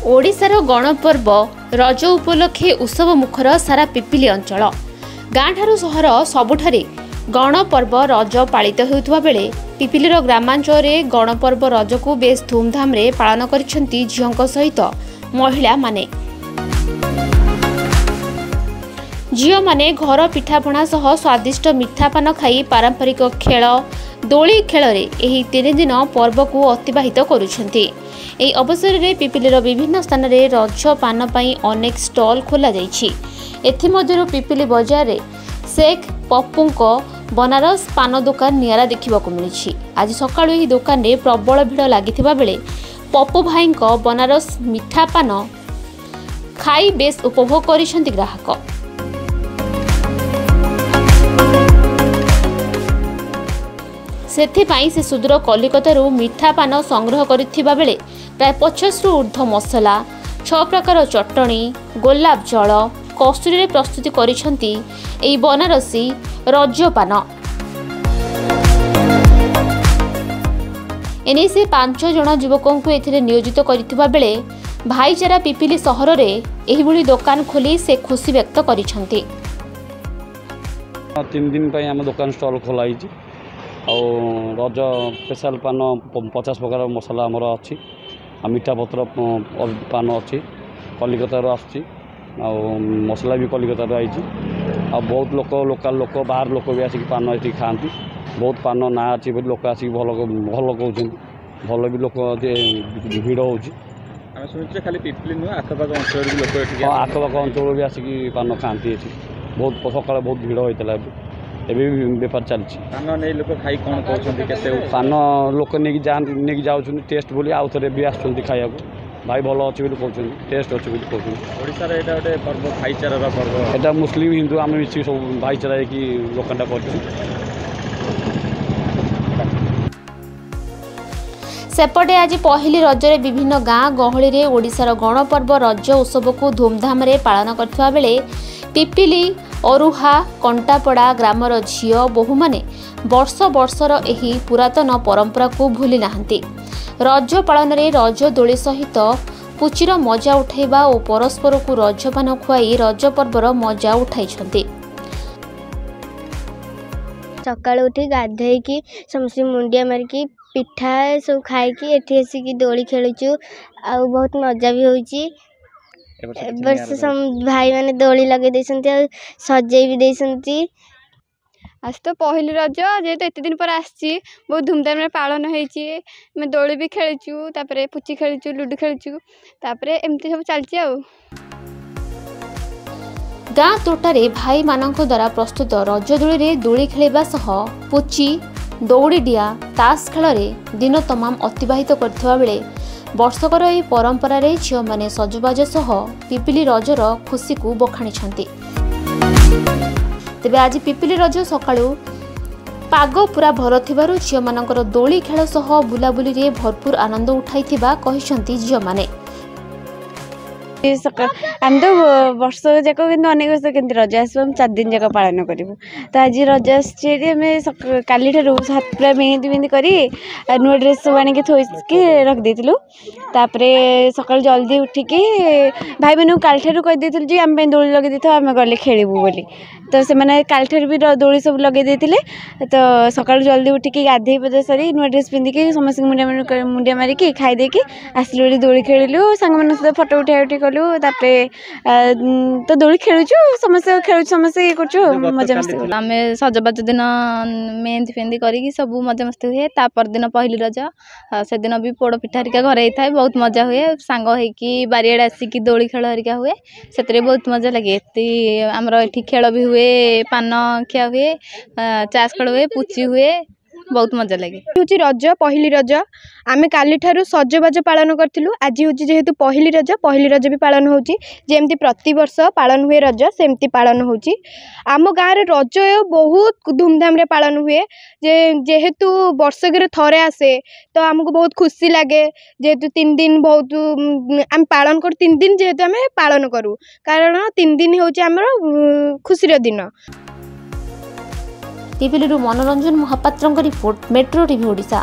ओडिशार गणपर्व रज उपलक्षे उत्सव मुखर सारा पिपिली अंचल गाँ ठारू सहर सबुठारे गणपर्व रज पालित होउथुवा बेले पिपिलीर ग्रामांचल गणपर्व रज को बेस धूमधाम रे पालन करिसेंती झियोंक सहित महिला माने। झियो माने घर पिठापणा सह स्वादिष्ट मिठापान खाई पारंपरिक खेल दोली खेल रे एही 3 दिन पर्व को अतिबाहित करुछंती। एही अवसर रे पिपिलीर विभिन्न स्थान रे रज पान पई अनेक स्टॉल खोला जाइछि। एथि मध्यरु पिपिली बाजार रे शेख पप्पूंको बनारस पान दुकान नियारा देखिबाकू मिलिछि। आज सकाळु एही दुकान रे प्रबल भिड़ लागिथिबा बेले पप्पू भाईंको बनारस मिठा पान खाई बेस उपभोग करिसेंती ग्राहक। सेथिपाई से सुदूर कलिकतारू मिठा पान संग्रह करिथिबा बेले प्राय 50 ऊर्ध्व मसला 6 प्रकार चटणी गोलाप जल कस्तूरी रे प्रस्तुति करिसेंती एई बनारसी रज पान। एने से 5 जण युवकों को एथिरे नियोजित करिथिबा बेले भाईचारा पिपिली सहर रे एही भली दुकान खोली से खुशी व्यक्त करिसेंती। 3 दिन पई हम दुकान स्टॉल खोलाइछि और रज स्पेशल पान 50 प्रकार मसला आमर अच्छी मीठा पत्र पान अच्छी कलिकतार आसची मसला भी कलिकतार आई बहुत लोकल लोक बाहर लोक भी आसिक पान ये खाती बहुत पान ना अच्छी लोक आसिक भल भल कहते भल भी लोक भिड़ हो खाली पिपिली नुह आखपाख अंचल आखपाख अंचल भी आसिक पान खाती बहुत सकाल बहुत भिड़ होता है एबे भी बेपार चलछि। पान नै लोक खाई कोन कहउछन्ती केते पान लोक नेकी जाउछन्ती टेस्ट बोली आउ थरे भी आछन्ती खाइयाको भाई भलो अछि बोली कहउछन्ती टेस्ट अछि बोली कहउछन्ती। ओडिसा रे एटा ओटे पर्व भाईचारा पर्व एटा मुस्लिम हिंदू आमे मिछि सब भाईचारा की लोकंटा करछि। सेपटे आज पहली रजरे विभिन्न गाँ गहली रे ओडिशार गणपर्व रज उत्सव को धूमधाम रे पालन करथिबा बेले पिपिली अरुहा कंटापड़ा ग्रामर झियो बहु माने वर्ष वर्षर एही पुरातन परंपरा को भूली नाहंती। रज पालन रे रज दोली सहित पुचिर मजा उठाइबा और परस्पर को रजपान खुआई रज पर्वर मजा उठाइछंती। सकाळ उठी गाधेकी समसी मुंडिया मारिकी पिठा सब खाइकी एठी आसिकी दोली खेलुचु आ बहुत मजा भी होउची। वर्ष भाई माने दोली लगे देसंती आ सजै भी देसंती। आज तो पहली रज जेहेतु एत दिन पर आसी बहुत धूमधाम रे पालन होइची। मैं दोली भी खेलुचु तापरे पुची खेलुचु लूडो खेलुचु तापरे एमती सब चलची आ। गाँ तोटारे भाई मानक द्वारा प्रस्तुत रज दोली रे दोली खेलिबा सह पुची दौड़ी डिया ताश खेल रे दिन तमाम अतिबाहित करथिबा बेले वर्षकर यह परंपरा रे झियो माने सजबाज सह पिपिली रजर खुशी को बखाणी। तेबे आज पिपिली रज सकाळू पाग पूरा भर थिबारु झियो मानकर दोली खेल सह बुलाबुली रे भरपूर आनंद उठाइथिबा कहिसंती झियो माने। आम तो वर्ष जाक अनेक वर्ष के रज आस 4 दिन जाक पालन करूँ। तो आज रज आली पूरा मेहंदी मेहंदी कर नुआ ड्रेस सब आनिक थोक रखी तापर सका जल्दी उठिकी भाई मैंने काल कहीदे आम दोली लगे आम गले खेलू बोली तो से काल भी दोली सब लगे तो सका जल्दी उठिकी गाधे पदे सारी नुआ ड्रेस पिंधिकी समस्त मुंडिया मारिकी खाईदे आसलु दोली खेलु सांग सहित फटो उठा उठी कलु तो दोली खेलुचु समस्त खेलु समस्त ये करछु मजा मस्ती। आम सजबाज दिन मेहंदी फेंदी करी सब मजा मस्ती हुए। तापर दिन पहली रज से दिन भी पोड़ पिठा हरिका घरे था बहुत मजा हुए सांग होइकी बारियाड़े आसिकी दोली खेल हरिका हुए से बहुत मजा लगे। आमर एठी खेल भी हुए पान खिया हुए चाष खेल हुए पुची हुए बहुत मजा लगे। हूँ रज पहली रज आमे काली ठारू सजबाज पालन करथिलु। आज हूँ जेहेतु पहली रज भी पालन होची जेमती प्रति वर्ष पालन हुए रज सेमती पालन होची। आम गाँव रे रज बहुत धूमधाम रे पालन हुए जेहेतु वर्षक थरे आसे तो आमको बहुत खुशी लगे जेहेतु 3 दिन बहुत आम पालन कर 3 दिन जेहेतु आम पालन करूँ कारण 3 दिन होची आमर खुशी दिन। Pipili Manoranjan Mahapatra report Metro TV Odisha.